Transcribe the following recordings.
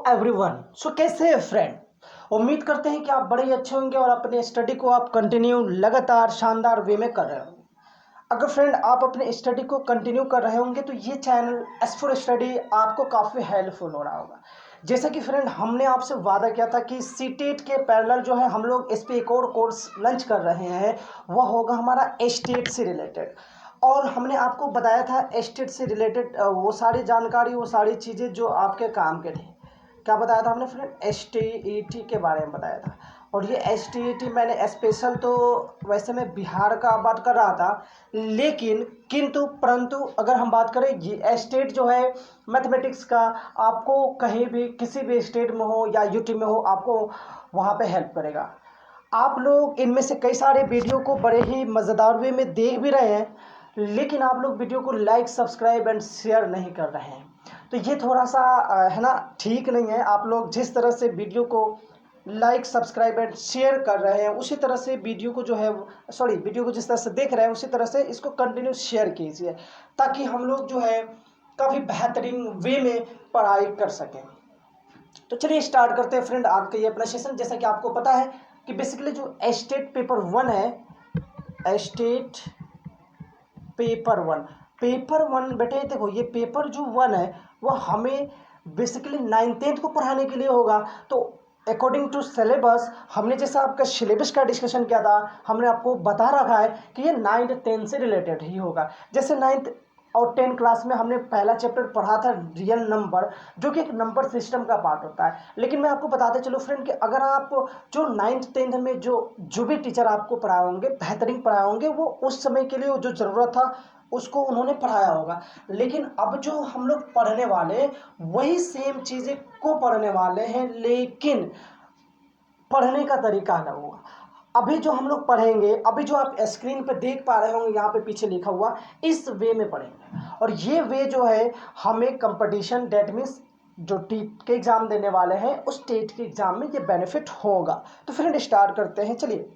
Everyone. सो कैसे है friend? उम्मीद करते हैं कि आप बड़े ही अच्छे होंगे और अपने स्टडी को आप कंटिन्यू लगातार शानदार वे में कर रहे होंगे। अगर फ्रेंड आप अपने स्टडी को कंटिन्यू कर रहे होंगे तो ये चैनल एस फॉर स्टडी आपको काफ़ी हेल्पफुल हो रहा होगा। जैसा कि फ्रेंड हमने आपसे वादा किया था कि सीटेट के पैरेलल जो है हम लोग इस पर एक और कोर्स लॉन्च कर रहे हैं, वह होगा हमारा एस्टेट से रिलेटेड। और हमने आपको बताया था एस्टेट से रिलेटेड वो सारी जानकारी, वो सारी चीज़ें जो आपके काम के थे। क्या बताया था हमने फ्रेंड? STET के बारे में बताया था। और ये STET मैंने स्पेशल तो वैसे मैं बिहार का बात कर रहा था, लेकिन किंतु परंतु अगर हम बात करें ये स्टेट जो है मैथमेटिक्स का, आपको कहीं भी किसी भी स्टेट में हो या यूटी में हो, आपको वहाँ पे हेल्प करेगा। आप लोग इनमें से कई सारे वीडियो को बड़े ही मज़ेदार वे में देख भी रहे हैं, लेकिन आप लोग वीडियो को लाइक सब्सक्राइब एंड शेयर नहीं कर रहे हैं। तो ये थोड़ा सा है ना, ठीक नहीं है। आप लोग जिस तरह से वीडियो को लाइक सब्सक्राइब एंड शेयर कर रहे हैं, उसी तरह से वीडियो को जो है वीडियो को जिस तरह से देख रहे हैं उसी तरह से इसको कंटिन्यू शेयर कीजिए, ताकि हम लोग जो है काफ़ी बेहतरीन वे में पढ़ाई कर सकें। तो चलिए स्टार्ट करते हैं फ्रेंड आज का ये अपना सेशन। जैसा कि आपको पता है कि बेसिकली जो स्टेट पेपर 1 है, स्टेट पेपर 1 बेटे देखो, ये पेपर जो 1 है वो हमें बेसिकली 9th को पढ़ाने के लिए होगा। तो अकॉर्डिंग टू सिलेबस हमने जैसा आपका सिलेबस का डिस्कशन किया था, हमने आपको बता रखा है कि ये 9th 10th से रिलेटेड ही होगा। जैसे 9th और 10th क्लास में हमने पहला चैप्टर पढ़ा था रियल नंबर, जो कि एक नंबर सिस्टम का पार्ट होता है। लेकिन मैं आपको बताते चलो फ्रेंड कि अगर आप जो 9th 10th में जो भी टीचर आपको पढ़ाए होंगे, बेहतरीन पढ़ाए होंगे, वो उस समय के लिए जो ज़रूरत था उसको उन्होंने पढ़ाया होगा। लेकिन अब जो हम लोग पढ़ने वाले वही सेम चीज़ें को पढ़ने वाले हैं, लेकिन पढ़ने का तरीका अलग होगा। अभी जो हम लोग पढ़ेंगे, अभी जो आप स्क्रीन पे देख पा रहे होंगे यहाँ पे पीछे लिखा हुआ, इस वे में पढ़ेंगे। और ये वे जो है हमें कंपटीशन, डेट मीन्स जो टीट के एग्ज़ाम देने वाले हैं उस टेट के एग्ज़ाम में ये बेनिफिट होगा। तो फ्रेंड स्टार्ट करते हैं। चलिए,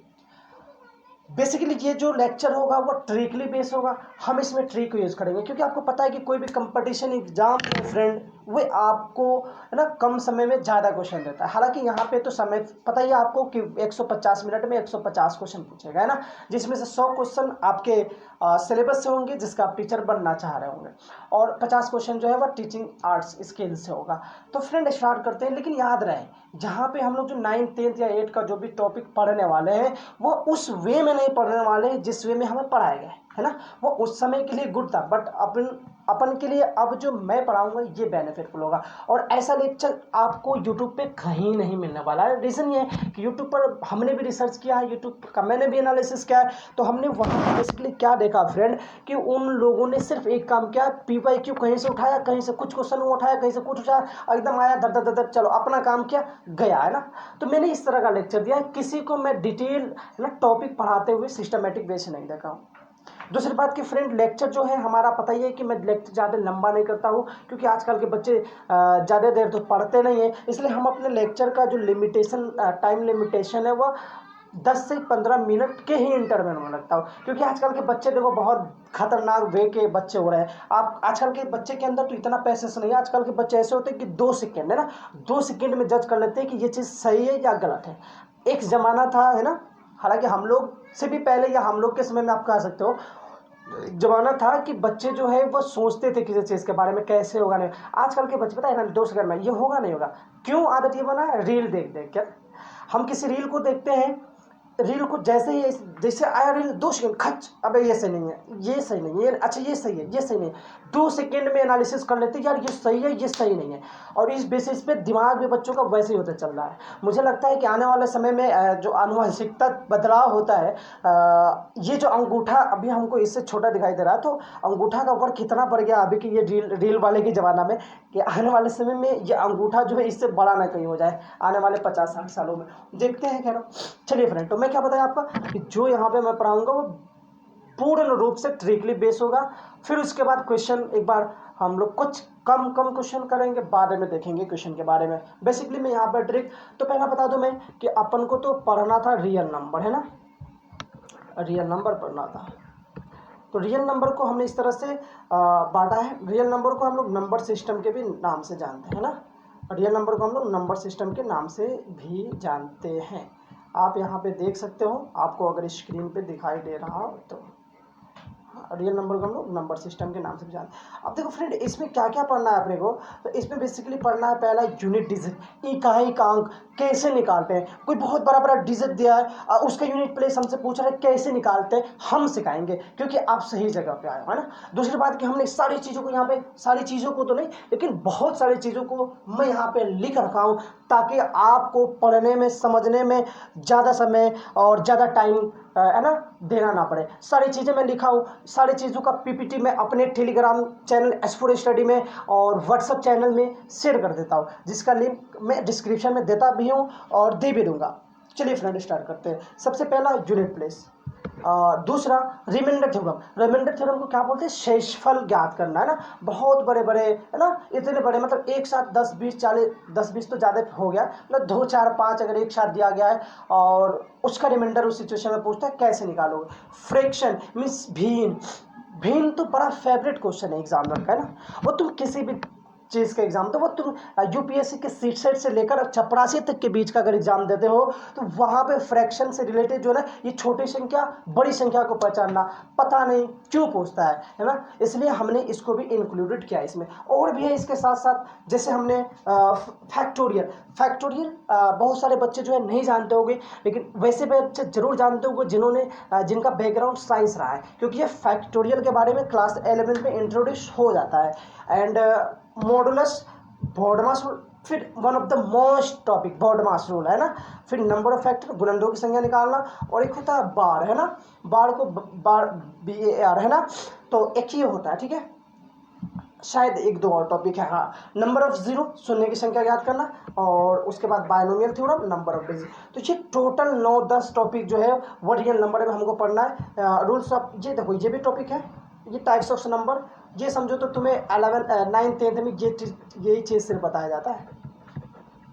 बेसिकली ये जो लेक्चर होगा वो ट्रिकली बेस होगा। हम इसमें ट्रिक यूज़ करेंगे, क्योंकि आपको पता है कि कोई भी कंपटीशन एग्जाम में फ्रेंड वो आपको है ना कम समय में ज़्यादा क्वेश्चन देता है। हालांकि यहाँ पे तो समय पता ही है आपको कि 150 मिनट में 150 क्वेश्चन पूछेगा, है ना, जिसमें से 100 क्वेश्चन आपके सिलेबस से होंगे जिसका आप टीचर बनना चाह रहे होंगे, और 50 क्वेश्चन जो है वह टीचिंग आर्ट्स स्किल से होगा। तो फ्रेंड स्टार्ट करते हैं। लेकिन याद रहे, जहाँ पे हम लोग जो 9th 10th या 8th का जो भी टॉपिक पढ़ने वाले हैं वो उस वे में नहीं पढ़ने वाले जिस वे में हमें पढ़ाए गए, है ना। वो उस समय के लिए गुड था, बट अपन के लिए अब जो मैं पढ़ाऊंगा ये बेनिफिटफुल होगा। और ऐसा लेक्चर आपको यूट्यूब पे कहीं नहीं मिलने वाला है। रीज़न ये है कि यूट्यूब पर हमने भी रिसर्च किया है, यूट्यूब का मैंने भी एनालिसिस किया है। तो हमने वहाँ बेसिकली क्या देखा फ्रेंड कि उन लोगों ने सिर्फ एक काम किया, PYQ कहीं से उठाया, कहीं से कुछ क्वेश्चन उठाया, कहीं से कुछ उठाया, एकदम आया धर धर धर, चलो अपना काम किया गया, है ना। तो मैंने इस तरह का लेक्चर दिया, किसी को मैं डिटेल ना टॉपिक पढ़ाते हुए सिस्टमेटिक वे से नहीं देखा हूँ। दूसरी बात कि फ्रेंड लेक्चर जो है हमारा, पता ही है कि मैं लेक्चर ज़्यादा लंबा नहीं करता हूँ, क्योंकि आजकल के बच्चे ज़्यादा देर तो पढ़ते नहीं हैं। इसलिए हम अपने लेक्चर का जो लिमिटेशन, टाइम लिमिटेशन है, वह 10 से 15 मिनट के ही इंटरवल में रखता हूँ। क्योंकि आजकल के बच्चे देखो बहुत खतरनाक वे के बच्चे हो रहे हैं। आप आजकल के बच्चे के अंदर तो इतना पैसेंस नहीं है। आजकल के बच्चे ऐसे होते हैं कि 2 सेकेंड, है ना, 2 सेकेंड में जज कर लेते हैं कि ये चीज़ सही है या गलत है। एक ज़माना था, है ना, हालांकि हम लोग से भी पहले या हम लोग के समय में आप कह सकते हो, जमाना था कि बच्चे जो है वो सोचते थे किसी चीज़ के बारे में, कैसे होगा नहीं। आजकल के बच्चे पता है ना, 2 सेकंड में ये होगा नहीं होगा। क्यों आदत ये बना है? रील देख देख क्या, हम किसी रील को देखते हैं, रील को जैसे ही जैसे आया रील 2 सेकंड खच, अबे ये सही नहीं है, ये सही नहीं है, अच्छा ये सही है, ये सही नहीं है, 2 सेकंड में एनालिसिस कर लेते हैं यार ये सही है, ये सही नहीं है। और इस बेसिस पे दिमाग में बच्चों का वैसे ही होता चल रहा है। मुझे लगता है कि आने वाले समय में जो आनुवंशिकता बदलाव होता है, ये जो अंगूठा अभी हमको इससे छोटा दिखाई दे रहा है, तो अंगूठा का वर्क कितना बढ़ गया अभी की ये रील वाले के ज़माना में, कि आने वाले समय में ये अंगूठा जो है इससे बड़ा ना कहीं हो जाए आने वाले 50-60 सालों में, देखते हैं। खैर चलिए फ्रेंड, तो मैं क्या बताया आपका कि जो यहाँ पे मैं पढ़ाऊँगा वो पूर्ण रूप से ट्रिकली बेस होगा। फिर उसके बाद क्वेश्चन एक बार हम लोग कुछ कम क्वेश्चन करेंगे, बाद में देखेंगे क्वेश्चन के बारे में। बेसिकली मैं यहाँ पर ट्रिक तो पहला बता दूं मैं कि अपन को तो पढ़ना था रियल नंबर, है ना, रियल नंबर पढ़ना था। तो रियल नंबर को हमने इस तरह से बांटा है। रियल नंबर को हम लोग नंबर सिस्टम के भी नाम से जानते हैं ना, रियल नंबर को हम लोग नंबर सिस्टम के नाम से भी जानते हैं। आप यहाँ पे देख सकते हो, आपको अगर स्क्रीन पे दिखाई दे रहा हो तो रियल नंबर को हम लोग नंबर सिस्टम के नाम से भी जानते हैं। अब देखो फ्रेंड, इसमें क्या क्या पढ़ना है अपने को, तो इसमें बेसिकली पढ़ना है पहला यूनिट डिजिट, इकाई अंक कैसे निकालते हैं। कोई बहुत बड़ा बड़ा डिजिट दिया है उसका यूनिट प्लेस हमसे पूछ रहा है कैसे निकालते हैं, हम सिखाएंगे क्योंकि आप सही जगह पे आए हो, है ना। दूसरी बात कि हमने सारी चीज़ों को यहाँ पे, सारी चीज़ों को तो नहीं लेकिन बहुत सारी चीज़ों को मैं यहाँ पे लिख रखा हूँ ताकि आपको पढ़ने में समझने में ज़्यादा समय और ज़्यादा टाइम है ना देना ना पड़े। सारी चीज़ें मैं लिखा हूँ, सारी चीज़ों का पीपीटी मैं अपने टेलीग्राम चैनल S4 स्टडी में और व्हाट्सएप चैनल में शेयर कर देता हूँ, जिसका लिंक मैं डिस्क्रिप्शन में देता भी हूँ और दे भी दूंगा। चलिए फ्रेंड स्टार्ट करते हैं। सबसे पहला यूनिट प्लेस, दूसरा रिमाइंडर थ्योरम। रिमाइंडर थ्योरम को क्या बोलते हैं, शेषफल ज्ञात करना, है ना। बहुत बड़े बड़े, है ना, इतने बड़े मतलब एक साथ 10 20 40, 10 20 तो ज़्यादा हो गया, मतलब 2 4 5 अगर एक साथ दिया गया है और उसका रिमाइंडर उस सिचुएशन में पूछता है कैसे निकालोगे। फ्रैक्शन मीन्स भिन्न, भिन्न तो बड़ा फेवरेट क्वेश्चन है एग्जामिनर का, है ना। वो तुम किसी भी चीज़ का एग्जाम, तो वो तुम यूपीएससी के सीट सेट से लेकर चपरासी तक के बीच का अगर एग्जाम देते हो तो वहाँ पे फ्रैक्शन से रिलेटेड जो है ना, ये छोटी संख्या बड़ी संख्या को पहचानना पता नहीं क्यों पूछता है ना। इसलिए हमने इसको भी इंक्लूडेड किया इसमें। और भी है इसके साथ साथ, जैसे हमने फैक्टोरियल, फैक्टोरियल बहुत सारे बच्चे जो है नहीं जानते होंगे, लेकिन वैसे बच्चे जरूर जानते होंगे जिन्होंने जिनका बैकग्राउंड साइंस रहा है, क्योंकि ये फैक्टोरियल के बारे में क्लास 11 में इंट्रोड्यूस हो जाता है। एंड मॉडुलस, बॉडमास रूल, फिर one of the most topic BODMAS rule, है ना। फिर नंबर ऑफ फैक्टर, गुणनखंडों की संख्या निकालना, और एक होता है बार, है ना। बार को बार BAR, है ना। तो एक ही होता है, ठीक है। शायद एक दो और टॉपिक है, हाँ। नंबर ऑफ जीरो, शून्य की संख्या ज्ञात करना, और उसके बाद binomial theorem, number of digit. तो ये टोटल 9-10 टॉपिक जो है वो रियल नंबर में हमको पढ़ना है। रूल्स ऑफ, ये देखो ये भी टॉपिक है, ये टाइप्स ऑफ नंबर, ये समझो तो तुम्हें 11 9 10 में यही चीज़ सिर्फ बताया जाता है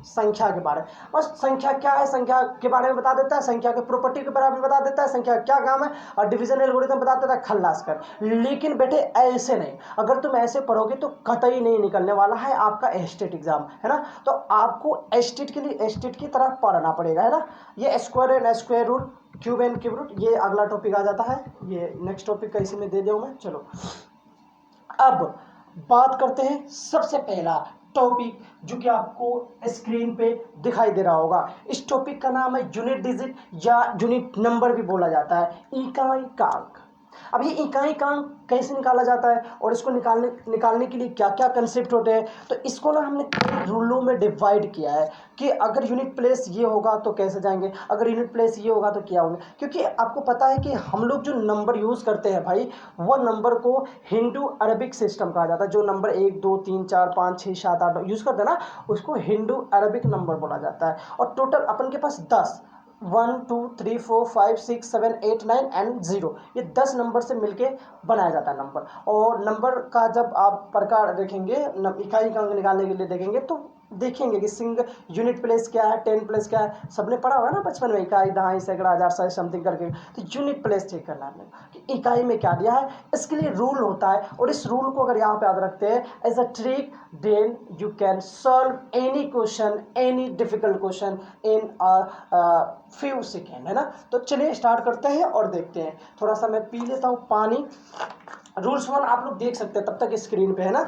संख्या के बारे में। बस संख्या क्या है, संख्या के बारे में बता देता है, संख्या के प्रॉपर्टी के बारे में बता देता है, संख्या क्या काम है, और डिवीजन एल्गोरिथम बता देता है, खल्लास कर। लेकिन बेटे ऐसे नहीं, अगर तुम ऐसे पढ़ोगे तो कतई नहीं निकलने वाला है आपका एस्टेट एग्जाम, है ना। तो आपको एस्टेट के लिए एस्टेट की तरह पढ़ना पड़ेगा, है ना। ये square and square root, cube and cube root, ये अगला टॉपिक आ जाता है, ये नेक्स्ट टॉपिक का इसी में दे दूँ मैं। चलो अब बात करते हैं सबसे पहला टॉपिक जो कि आपको स्क्रीन पे दिखाई दे रहा होगा। इस टॉपिक का नाम है यूनिट डिजिट, या यूनिट नंबर भी बोला जाता है, इकाई अंक। अब ये इकाई अंक कैसे निकाला जाता है और इसको निकालने के लिए क्या क्या कंसेप्ट होते हैं, तो इसको ना हमने कई रूलों में डिवाइड किया है कि अगर यूनिट प्लेस ये होगा तो कैसे जाएंगे, अगर यूनिट प्लेस ये होगा तो क्या होंगे। क्योंकि आपको पता है कि हम लोग जो नंबर यूज़ करते हैं भाई, वो नंबर को हिंदू अरबिक सिस्टम कहा जाता है। जो नंबर 1 2 3 4 5 6 7 8 यूज़ करते हैं ना, उसको हिंदू अरबिक नंबर बोला जाता है। और टोटल अपन के पास 10, 1 2 3 4 5 6 7 8 9 एंड 0, ये 10 नंबर से मिलके बनाया जाता है नंबर। और नंबर का जब आप प्रकार देखेंगे, इकाई अंक निकालने के लिए देखेंगे तो देखेंगे कि सिंगल यूनिट प्लेस क्या है, 10 प्लेस क्या है, सबने पढ़ा होगा ना बचपन में, इकाई दहाई सैकड़ा हजार सौ समथिंग करके। तो यूनिट प्लेस चेक करना है कि इकाई में क्या दिया है, इसके लिए रूल होता है। और इस रूल को अगर यहाँ पे याद रखते हैं as a trick, then you can solve any question, any difficult question in few second, है ना। तो चलिए स्टार्ट करते हैं और देखते हैं। थोड़ा सा मैं पी लेता हूँ पानी। रूल्स 1 आप लोग देख सकते हैं तब तक स्क्रीन पे, है ना।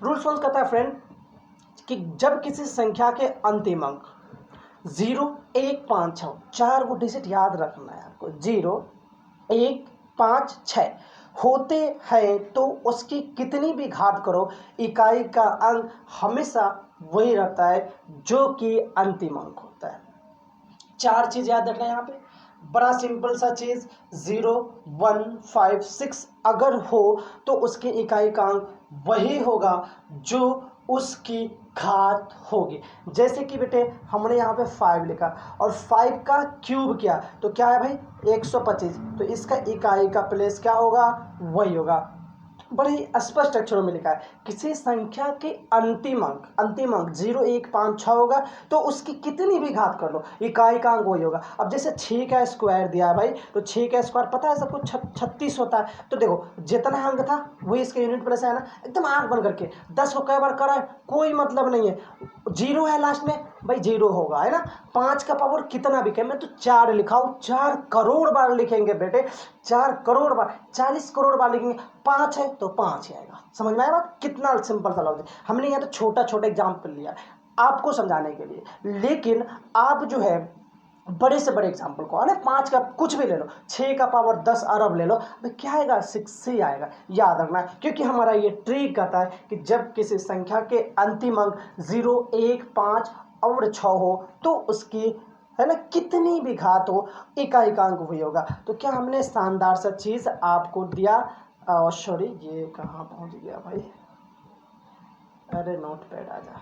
रूल्स 1 कहता है फ्रेंड कि जब किसी संख्या के अंतिम अंक 0 1 5 6, 4 को डिजिट याद रखना है आपको, 0 1 5 6 होते हैं तो उसकी कितनी भी घात करो, इकाई का अंक हमेशा वही रहता है जो कि अंतिम अंक होता है। 4 चीज याद रखना है यहाँ पे, बड़ा सिंपल सा चीज, 0 1 5 6 अगर हो तो उसकी इकाई का अंक वही होगा जो उसकी घात होगी। जैसे कि बेटे हमने यहाँ पे 5 लिखा और 5 का क्यूब किया तो क्या है भाई 125, तो इसका इकाई का प्लेस क्या होगा, वही होगा बड़े ही स्पष्ट अक्षरों में लिखा है, किसी संख्या के अंतिम अंक 0 1 5 6 होगा तो उसकी कितनी भी घात कर लो, इकाई का अंक वही होगा। अब जैसे 6 का स्क्वायर दिया है भाई, तो 6 का स्क्वायर पता है सबको 36 होता है। तो देखो जितना अंक था वही इसके यूनिट प्लेस है ना, एकदम आंख बंद करके। 10 को कई बार करा है कोई मतलब नहीं है, 0 है लास्ट में भाई 0 होगा, है ना। 5 का पावर कितना भी कहे, मैं तो 4 लिखा हूँ, 4 करोड़ बार लिखेंगे बेटे, 4 करोड़ बार, 40 करोड़ बार लिखेंगे। 5 है तो 5 ही आएगा। समझ में आया बात? कितना सिंपल सा लॉजिक। हमने यहाँ तो छोटा छोटा एग्जाम्पल लिया आपको समझाने के लिए, लेकिन आप जो है बड़े से बड़े एग्जाम्पल को, है ना, 5 का कुछ भी ले लो, 6 का पावर 10 अरब ले लो, तो क्या आएगा? 6 ही आएगा। याद रखना है, क्योंकि हमारा ये ट्रिक कहता है कि जब किसी संख्या के अंतिम अंक 0 1 5 और 6 हो तो उसकी, है ना, कितनी भी घात हो इकाई का अंक हुई होगा। तो क्या हमने शानदार सा चीज आपको दिया। सॉरी ये कहाँ पहुंच गया भाई, अरे नोट पैड आ जा।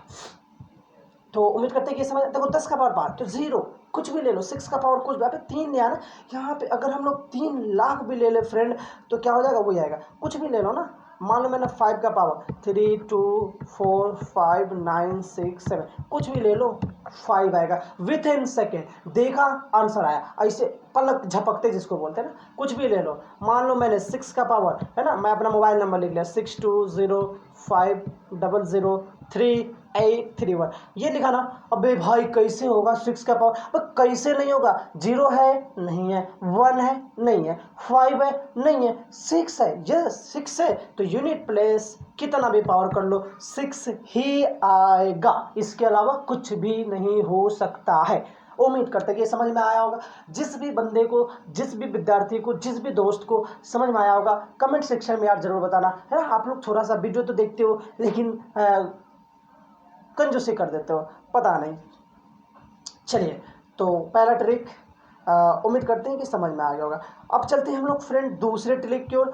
तो उम्मीद करते हैं कि समझ। देखो 10 का पावर 5 तो 0 कुछ भी ले लो, 6 का पावर कुछ भी, अबे 3 लिया ना यहाँ पे। अगर हम लोग 3 लाख भी ले ले फ्रेंड तो क्या हो जाएगा? वही आएगा। कुछ भी ले लो ना, मान लो मैंने 5 का पावर 3 2 4 5 9 6 7 कुछ भी ले लो 5 आएगा विथ इन सेकेंड। देखा आंसर आया, ऐसे पलक झपकते जिसको बोलते हैं ना। कुछ भी ले लो, मान लो मैंने 6 का पावर, है ना, मैं अपना मोबाइल नंबर लिख लिया 6205003831 ये लिखा ना। अबे भाई कैसे होगा 6 का पावर? अब कैसे नहीं होगा? 0 है नहीं है, 1 है नहीं है, 5 है नहीं है, 6 है, यस 6 है। तो यूनिट प्लेस कितना भी पावर कर लो 6 ही आएगा, इसके अलावा कुछ भी नहीं हो सकता है। उम्मीद करते हैं कि समझ में आया होगा। जिस भी बंदे को, जिस भी विद्यार्थी को, जिस भी दोस्त को समझ में आया होगा कमेंट सेक्शन में यार जरूर बताना, है ना। आप लोग थोड़ा सा वीडियो तो देखते हो लेकिन कंजूसी कर देते हो, पता नहीं। चलिए, तो पहला ट्रिक उम्मीद करते हैं कि समझ में आ गया होगा। अब चलते हैं हम लोग फ्रेंड दूसरे ट्रिक की ओर,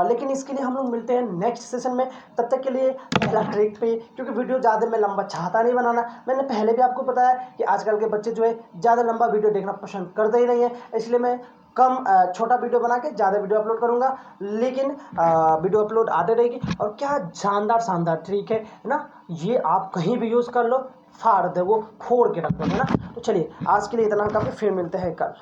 लेकिन इसके लिए हम लोग मिलते हैं नेक्स्ट सेशन में। तब तक के लिए पहला ट्रिक पे, क्योंकि वीडियो ज़्यादा मैं लंबा चाहता नहीं बनाना। मैंने पहले भी आपको बताया कि आजकल के बच्चे जो है ज़्यादा लंबा वीडियो देखना पसंद करते ही नहीं है, इसलिए मैं कम छोटा वीडियो बना के ज़्यादा वीडियो अपलोड करूँगा, लेकिन वीडियो अपलोड आते रहेगी। और क्या शानदार शानदार ट्रिक है ना, ये आप कहीं भी यूज़ कर लो, फाड़ दे वो, फोड़ के रख दो, है ना। तो चलिए आज के लिए इतना काफ़ी, फिर मिलते हैं कल।